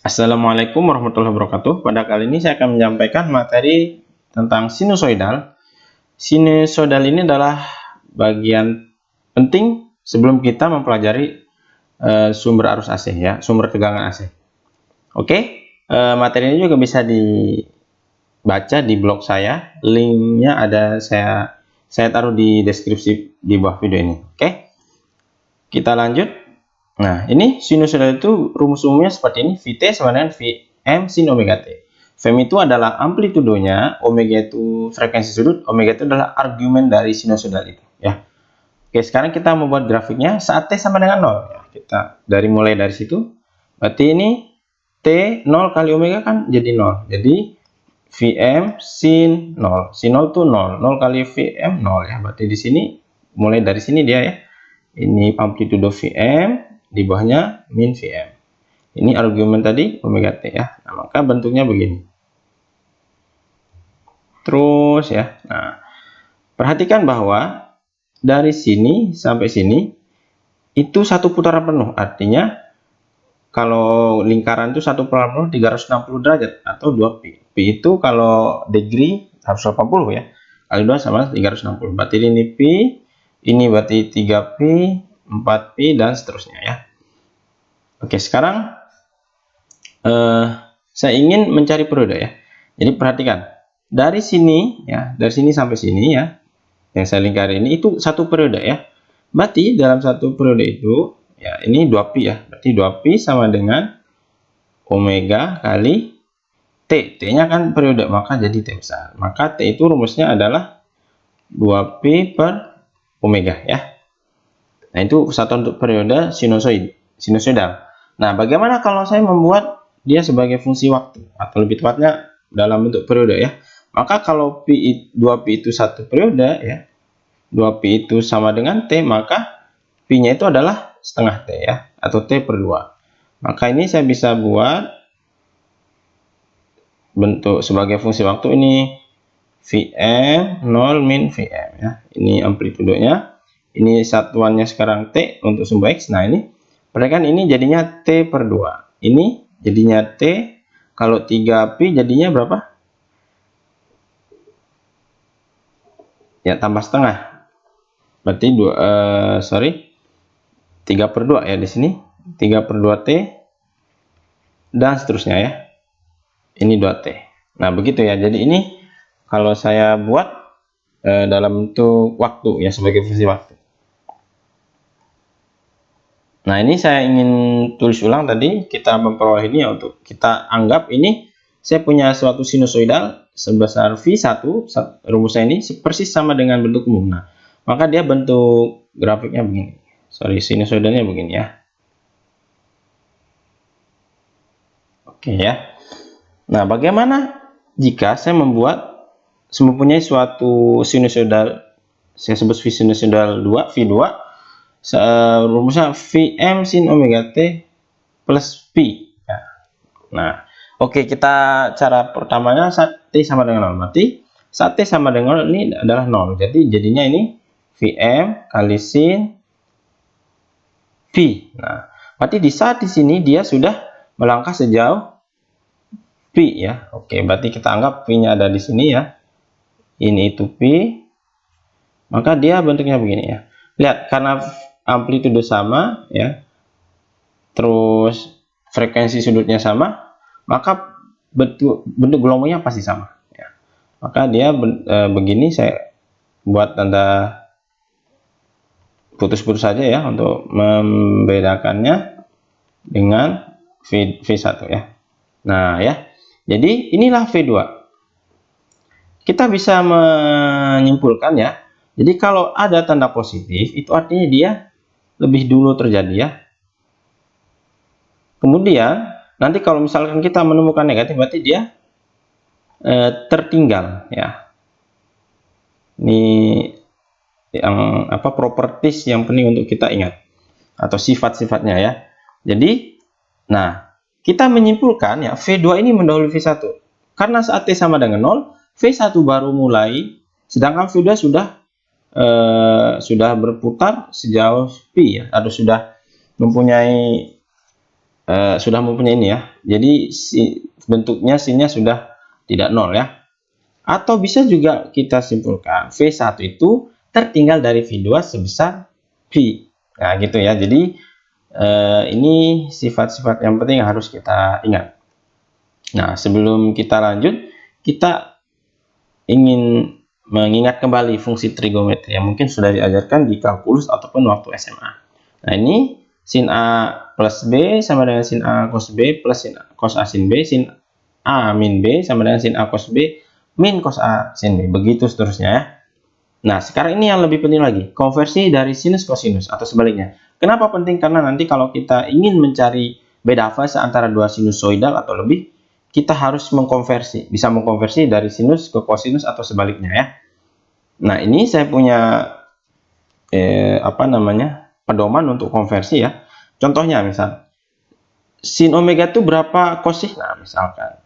Assalamualaikum warahmatullahi wabarakatuh. Pada kali ini saya akan menyampaikan materi tentang sinusoidal. Sinusoidal ini adalah bagian penting sebelum kita mempelajari sumber arus AC ya, sumber tegangan AC. Oke, materi ini juga bisa dibaca di blog saya. Linknya ada saya taruh di deskripsi di bawah video ini. Oke, kita lanjut. Nah, ini sinusoidal itu rumus umumnya seperti ini. Vt sama dengan Vm sin omega t. Vm itu adalah amplitudonya, omega itu frekuensi sudut, omega itu adalah argumen dari sinusoidal itu. Ya. Oke, sekarang kita membuat grafiknya saat t sama dengan 0. Ya, kita mulai dari situ. Berarti ini t 0 kali omega kan jadi 0. Jadi Vm sin 0. Sin 0 itu 0. 0 kali Vm 0 ya. Berarti di sini mulai dari sini dia ya. Ini amplitudo Vm, di bawahnya min Vm. Ini argumen tadi omega t ya. Nah, maka bentuknya begini. Terus ya. Nah, perhatikan bahwa dari sini sampai sini itu satu putaran penuh. Artinya kalau lingkaran itu satu putaran penuh 360 derajat atau 2 pi. Pi itu kalau degree 180 ya. Kali 2 sama 360. Berarti ini pi, ini berarti 3 pi, 4 pi dan seterusnya ya. Oke, sekarang saya ingin mencari periode ya. Jadi perhatikan, dari sini ya, dari sini sampai sini ya, yang saya lingkari ini itu satu periode ya. Berarti dalam satu periode itu ya, ini 2 pi ya. Berarti 2 pi sama dengan omega kali t. T-nya kan periode, maka jadi t besar. Maka t itu rumusnya adalah 2 pi per omega ya. Nah, itu satu untuk periode sinusoidal. Nah, bagaimana kalau saya membuat dia sebagai fungsi waktu atau lebih tepatnya dalam bentuk periode ya? Maka kalau 2pi itu satu periode ya, 2pi itu sama dengan t, maka pi-nya itu adalah setengah t ya, atau t per 2. Maka ini saya bisa buat bentuk sebagai fungsi waktu ini Vm 0 min Vm ya. Ini amplitudonya. Ini satuannya sekarang t untuk sumbu x. Nah, ini perhatikan, ini jadinya t per 2. Ini jadinya t, kalau 3pi jadinya berapa? Ya, tambah setengah. Berarti 3 per 2 ya di sini. 3 per 2t dan seterusnya ya. Ini 2t. Nah, begitu ya. Jadi ini kalau saya buat dalam bentuk waktu ya, sebagai fungsi waktu. Nah, ini saya ingin tulis ulang tadi, kita memperoleh ini ya, untuk kita anggap ini saya punya suatu sinusoidal sebesar V1, rumusnya ini persis sama dengan bentuk umum. Nah, maka dia bentuk grafiknya begini. Sinusoidalnya begini ya. Oke ya. Nah, bagaimana jika saya mempunyai suatu sinusoidal, saya sebut sinusoidal 2, V2, rumusnya Vm sin omega t plus pi ya. Nah, oke, kita cara pertamanya saat t sama dengan 0. Berarti saat t sama dengan 0 ini adalah 0. Jadi jadinya ini Vm kali sin pi. Nah, berarti di saat di sini dia sudah melangkah sejauh pi ya. Oke, berarti kita anggap pi-nya ada di sini ya. Ini itu pi. Maka dia bentuknya begini ya. Lihat, karena amplitudo sama ya, terus frekuensi sudutnya sama, maka bentuk gelombangnya pasti sama ya. Maka dia begini, saya buat tanda putus-putus saja ya untuk membedakannya dengan V1 ya. Nah ya, jadi inilah V2. Kita bisa menyimpulkan ya, jadi kalau ada tanda positif itu artinya dia lebih dulu terjadi ya. Kemudian nanti kalau misalkan kita menemukan negatif, berarti dia tertinggal ya. Ini yang properties yang penting untuk kita ingat, atau sifat-sifatnya ya. Jadi, nah, kita menyimpulkan ya V2 ini mendahului V1. Karena saat T sama dengan 0, V1 baru mulai, sedangkan V2 sudah berputar sejauh pi ya, atau sudah mempunyai sudah mempunyai ini ya. Jadi bentuknya sinnya sudah tidak nol ya. Atau bisa juga kita simpulkan V1 itu tertinggal dari V2 sebesar V. Nah, gitu ya. Jadi ini sifat-sifat yang penting yang harus kita ingat. Nah, sebelum kita lanjut, kita ingin mengingat kembali fungsi trigonometri yang mungkin sudah diajarkan di kalkulus ataupun waktu SMA. Nah, ini sin A plus B sama dengan sin A cos B plus sin A cos A sin B, sin A min B sama dengan sin A cos B min cos A sin B. Begitu seterusnya ya. Nah, sekarang ini yang lebih penting lagi, konversi dari sinus kosinus atau sebaliknya. Kenapa penting? Karena nanti kalau kita ingin mencari beda fase antara dua sinusoidal atau lebih, kita harus mengkonversi, bisa mengkonversi dari sinus ke kosinus atau sebaliknya ya. Nah, ini saya punya pedoman untuk konversi ya. Contohnya misal sin omega itu berapa cos sih? Nah, misalkan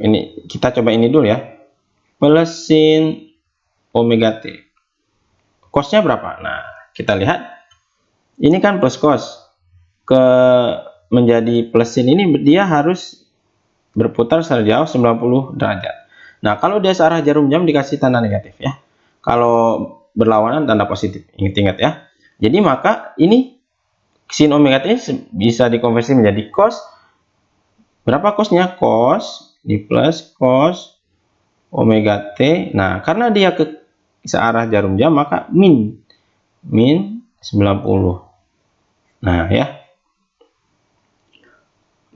ini kita coba ini dulu ya. Plus sin omega t. Cosnya berapa? Nah, kita lihat. Ini kan plus cos. Menjadi plus sin ini dia harus berputar sejauh 90 derajat. Nah, kalau dia searah jarum jam dikasih tanda negatif ya. Kalau berlawanan tanda positif. Ingat-ingat ya. Jadi maka ini sin omega t bisa dikonversi menjadi cos. Berapa cosnya? Cos di plus cos omega t. Nah, karena dia ke searah jarum jam maka min 90. Nah, ya.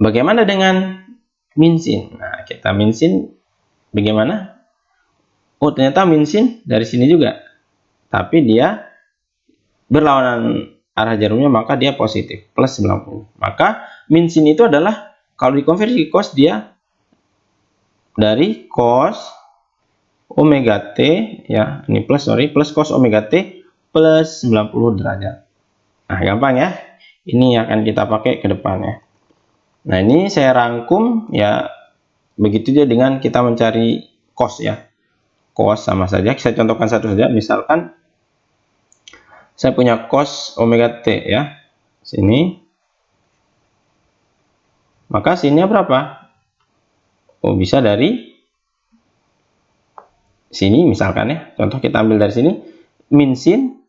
Bagaimana dengan min sin? Nah, kita min sin bagaimana? Oh, ternyata min sin dari sini juga. Tapi dia berlawanan arah jarumnya maka dia positif, plus 90. Maka min sin itu adalah kalau dikonversi cos dia dari cos omega t ya, ini plus cos omega t plus 90 derajat. Nah, gampang ya. Ini akan kita pakai ke depannya. Nah, ini saya rangkum ya. Begitu juga dengan kita mencari cos ya. Cos sama saja. Saya contohkan satu saja. Misalkan saya punya cos omega t ya. Sini. Maka sinnya berapa? Oh, bisa dari sini misalkan ya. Contoh kita ambil dari sini. Min sin.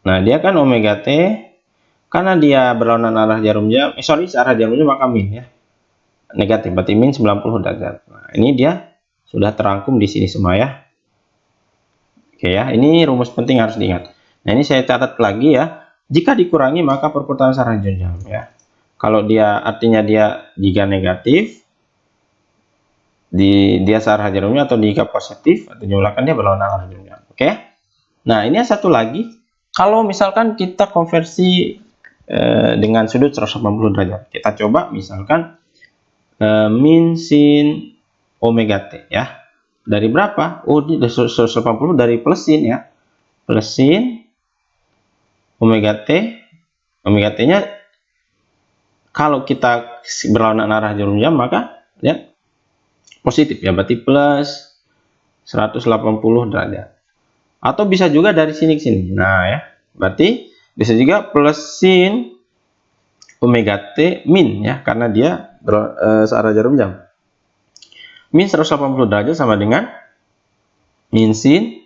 Nah, dia kan omega t. Karena dia berlawanan arah jarum jam. Arah jarum jam maka min ya. Negatif. Berarti min 90 derajat. Nah, ini dia sudah terangkum di sini semua ya. Oke ya. Ini rumus penting harus diingat. Nah, ini saya catat lagi ya. Jika dikurangi maka perputaran searah jarum jam ya. Kalau dia artinya dia jika negatif, dia searah jarumnya, atau jika positif atau jumlahkan dia berlawanan arah jarumnya. Oke. Nah, ini satu lagi. Kalau misalkan kita konversi dengan sudut 180 derajat, kita coba misalkan min sin omega t ya. Dari berapa? Oh, ini 180 dari plus sin ya. Plus sin omega t. Omega t-nya kalau kita berlawanan arah jarum jam maka ya positif ya, berarti plus 180 derajat. Atau bisa juga dari sini ke sini. Nah, ya. Berarti bisa juga plus sin omega t min ya, karena dia searah jarum jam. Min 180 derajat sama dengan min sin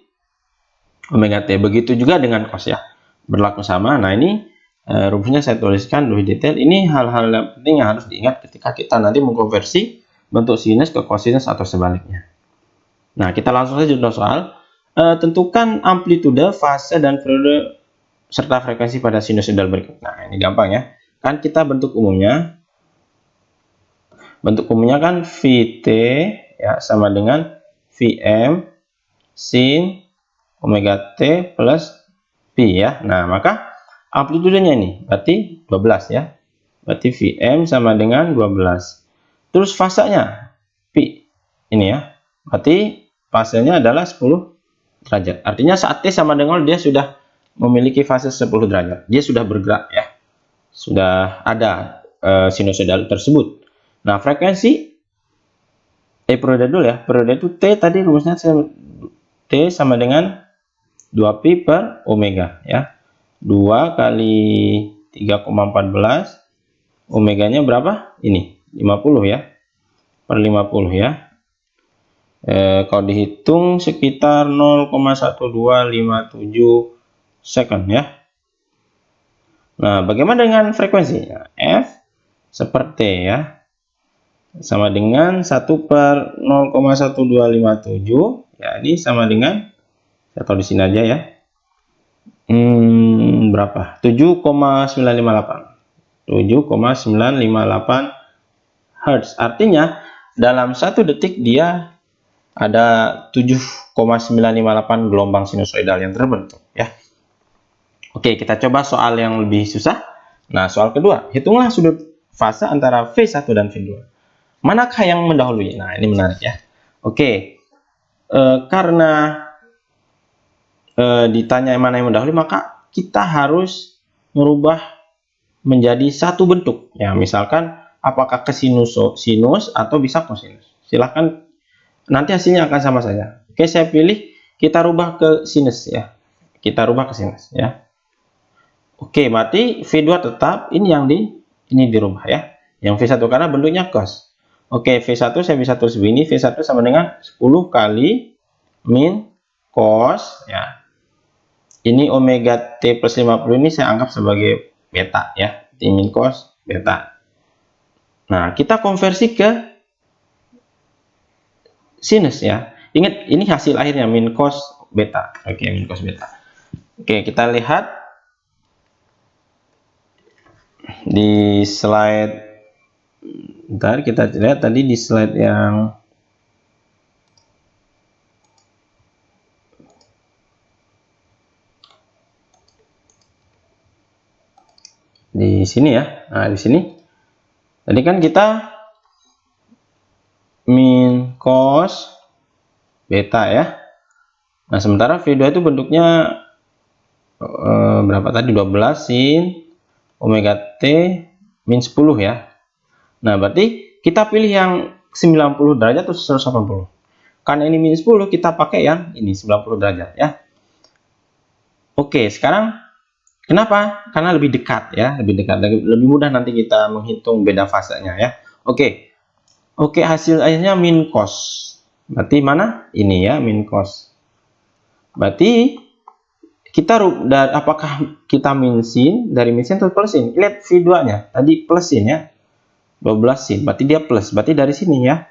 omega t. Begitu juga dengan cos ya. Berlaku sama. Nah, ini rumusnya saya tuliskan lebih detail. Ini hal-hal yang penting yang harus diingat ketika kita nanti mengkonversi bentuk sinus ke kosinus atau sebaliknya. Nah, kita langsung saja untuk soal. Tentukan amplitude, fase, dan periode serta frekuensi pada sinusoidal berikut. Nah, ini gampang ya. Kan kita bentuk umumnya kan Vt ya sama dengan Vm sin omega t plus Pi ya. Nah, maka amplitudenya ini berarti 12 ya. Berarti Vm sama dengan 12. Terus fasenya Pi ini ya. Berarti fasenya adalah 10 derajat. Artinya saat T sama dengan dia sudah memiliki fase 10 derajat. Dia sudah bergerak ya. Sudah ada sinusoidal tersebut. Nah, frekuensi periode dulu ya. Periode itu T tadi rumusnya T sama dengan 2pi per omega ya. 2 kali 3,14 Omeganya berapa? Ini 50 ya, per 50 ya. Kalau dihitung sekitar 0,1257 second ya. Nah, bagaimana dengan frekuensi? Nah, F seperti ya, sama dengan 1 per 0,1257 ya, ini sama dengan, saya taruh di sini aja ya, berapa? 7,958 Hz. Artinya dalam 1 detik dia ada 7,958 gelombang sinusoidal yang terbentuk ya. Oke, kita coba soal yang lebih susah. Nah, soal kedua, hitunglah sudut fase antara V1 dan V2. Manakah yang mendahului? Nah, ini menarik ya. Oke, karena ditanya mana yang mendahului, maka kita harus merubah menjadi satu bentuk. Ya, misalkan apakah ke sinus atau bisa kosinus. Silahkan, nanti hasilnya akan sama saja. Oke, saya pilih kita rubah ke sinus ya. Kita rubah ke sinus ya. Oke, berarti V2 tetap, ini dirubah ya. Yang V1 karena bentuknya cos. Oke, V1 saya bisa tulis begini, V1 sama dengan 10 kali min cos ya. Ini omega T plus 50 ini saya anggap sebagai beta ya. T min cos beta. Nah, kita konversi ke sinus ya. Ingat, ini hasil akhirnya min cos beta. Oke, min cos beta. Oke, kita lihat di slide, bentar, kita lihat tadi di slide yang di sini ya. Nah, di sini tadi kan kita min cos beta ya. Nah, sementara V2 itu bentuknya berapa tadi? 12 sin omega T min 10 ya. Nah, berarti kita pilih yang 90 derajat atau 180. Karena ini min 10, kita pakai yang ini 90 derajat ya. Oke, sekarang kenapa? Karena lebih dekat ya, lebih dekat, lebih mudah nanti kita menghitung beda fasenya ya. Oke, hasil akhirnya min cos. Berarti mana? Ini ya, min cos. Berarti kita apakah kita min sin, dari min sin atau plus sin? Lihat V2-nya, tadi plus sin ya. 12 sin, berarti dia plus. Berarti dari sini ya.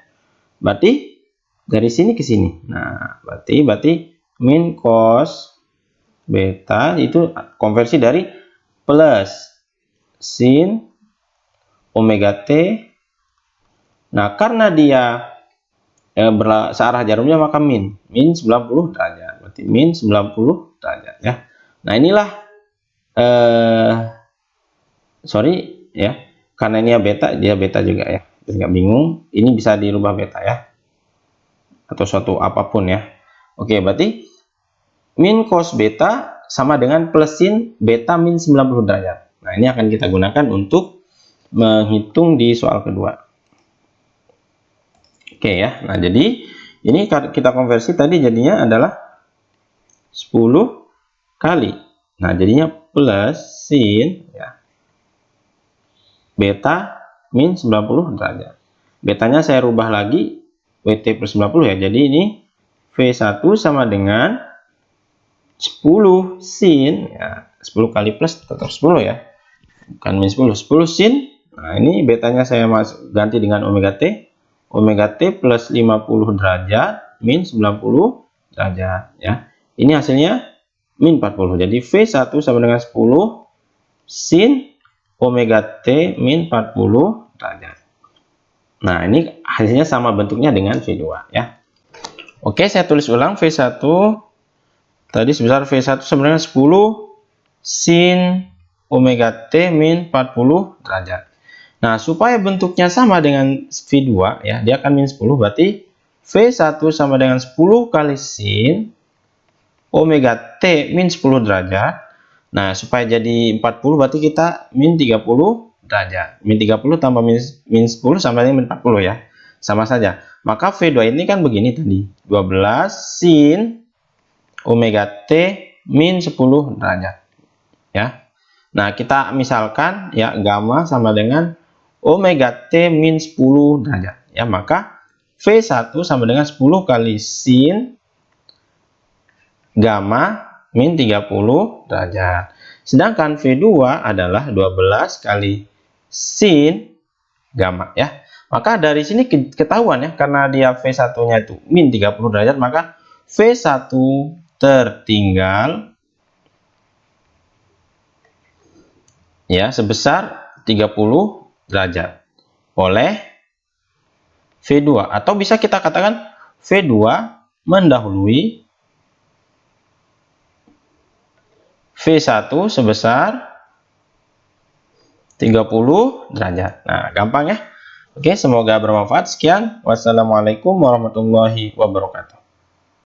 Berarti dari sini ke sini. Nah, berarti min cos beta itu konversi dari plus sin omega T. Nah, karena dia searah jarumnya, maka min 90 derajat. Berarti min 90 derajat ya. Nah, inilah sorry ya, karena ini beta, dia beta juga ya. Jadi nggak bingung, ini bisa dirubah beta ya, atau suatu apapun ya. Oke, berarti min cos beta sama dengan plus sin beta min 90 derajat. Nah, ini akan kita gunakan untuk menghitung di soal kedua. Oke ya, nah jadi ini kita konversi tadi jadinya adalah 10 kali. Nah, jadinya plus sin ya, beta min 90 derajat. Betanya saya rubah lagi WT plus 90 ya. Jadi ini V1 sama dengan 10 sin ya, 10 kali plus tetap 10 ya. Bukan min 10, 10 sin. Nah, ini betanya saya ganti dengan omega T. Omega T plus 50 derajat min 90 derajat ya. Ini hasilnya min 40. Jadi V1 sama dengan 10 sin omega T min 40 derajat. Nah, ini hasilnya sama bentuknya dengan V2 ya. Oke, saya tulis ulang. V1 tadi sebesar V1 sama dengan 10 sin omega T min 40 derajat. Nah, supaya bentuknya sama dengan V2 ya, dia akan min 10, berarti V1 sama dengan 10 kali sin omega T min 10 derajat. Nah, supaya jadi 40 berarti kita min 30 derajat. Min 30 tambah min 10 sama dengan min 40 ya. Sama saja. Maka V2 ini kan begini tadi. 12 sin omega T min 10 derajat. Ya. Nah, kita misalkan ya gamma sama dengan omega T min 10 derajat. Ya, maka V1 sama dengan 10 kali sin gamma min 30 derajat. Sedangkan V2 adalah 12 kali sin gamma ya. Maka dari sini ketahuan ya, karena dia V1-nya itu min 30 derajat, maka V1 tertinggal ya sebesar 30 derajat oleh V2, atau bisa kita katakan V2 mendahului V1 sebesar 30 derajat. Nah, gampang ya. Oke, semoga bermanfaat. Sekian. Wassalamualaikum warahmatullahi wabarakatuh.